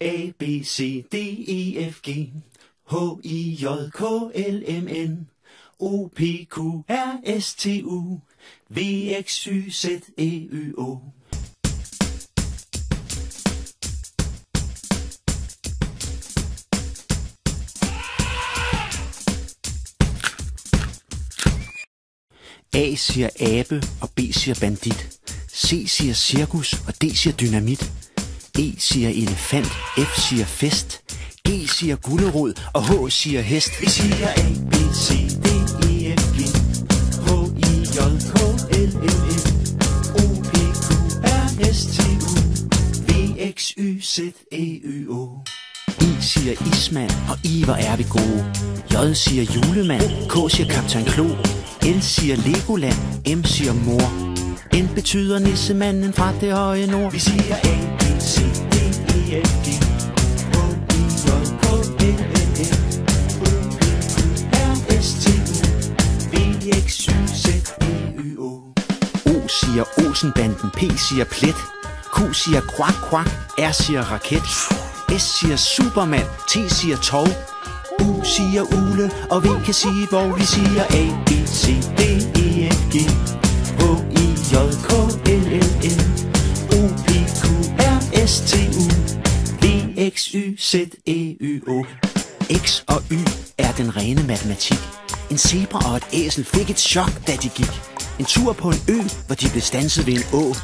A, B, C, D, E, F, G, H, I, J, K, L, M, N, O, P, Q, R, S, T, U, V, X, Y, Z, E, Y, O. A siger abe, og B siger bandit. C siger cirkus, og D siger dynamit. E siger elefant, F siger fest. G siger gulerod, og H siger hest. Vi siger A, B, C, D, E, F, G, H, I, J, K, L, M, N, O, P, Q, R, S, T, U, V, X, Y, Z, E, Y, O. I siger ismand, og I, hvor er vi gode. J siger julemand, K siger kaptajn Klo. L siger Legoland, M siger mor. N betyder nissemanden fra det høje nord. Vi siger A, B, C, D, E, F, G, H, I, J, K, L, M, N, O, P, Q, R, S, T, U, V, X, Y, Z, E, Y, O. O siger Olsenbanden, P siger plet. Q siger kvak, kvak, R siger raket. S siger Superman, T siger tov. U siger ule, og V kan sige hvor. Vi siger A, B, C, D, E, F, G, H, I, J, K, L, M, N, O, P, Q, R, S, T, U, V, X, Y, Z, E, Y, O. X og Y er den rene matematik. En zebra og et æsel fik et chok, da de gik en tur på en ø, hvor de blev standset ved en å.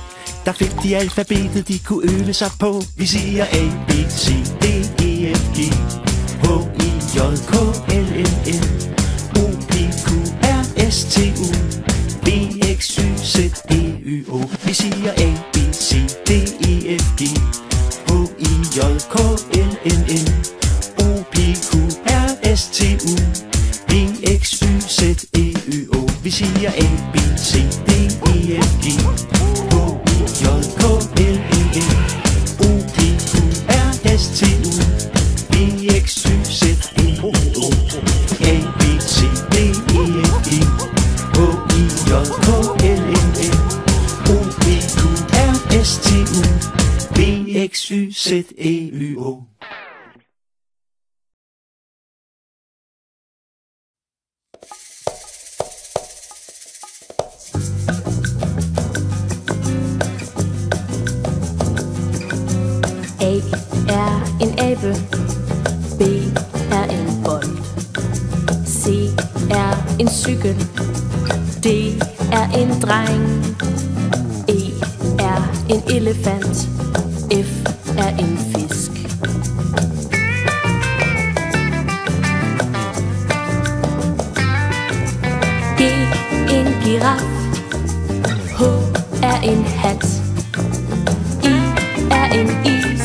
Der fik de alfabetet, de kunne øve sig på. Vi siger A, B, C, D, E, F, G, H, I, J, K, L, M, N, O, P, Q, R, S, T, U, V, X, Y, Z, E, Y, O. Vi siger A, B, C, D, E, F, G, H, I, J, K, L, M, N, O, P, Q, R, S, T, U, V, X, Y, Z, E, Y, O. Vi siger A, B, C, D, E, F, G, H, I, J, K, L, M, N, O, P, Q, R, S, T, U, V, X, Y, Z, E, Y, O. A, B, C, D, E, F, G, H, I, J, K, L, M, N, O, P, Q, R, S, T, U, V, X, Y, Z, E, Y, O. A er en abe, B er en bold, C er en cykel, D er en dreng, E er en elefant, F er en fisk. G en giraf, H er en hat, I er en is,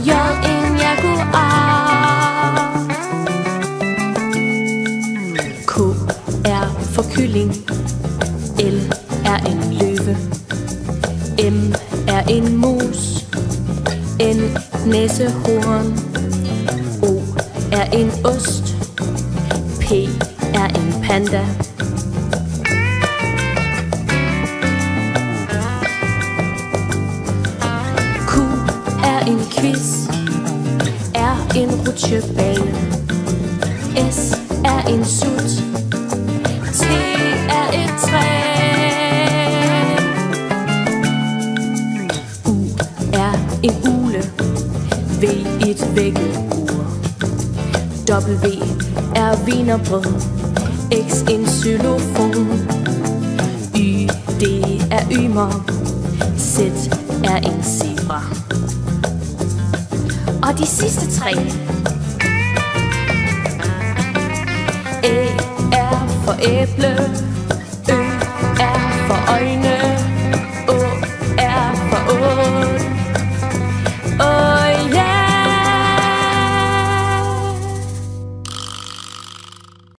J en jaguar. K er for kylling, L er en løve, M er en mus, N næsehorn, O er en ost, P er en panda. Q er en quiz, R en rutsjebane, S er en sut, T er et træ. U er en ule, V et vækkeur, W er wienerbrød, X en xylofon, Y D er ymer, Z er en zebra. Og de sidste tre. Æ er for æble,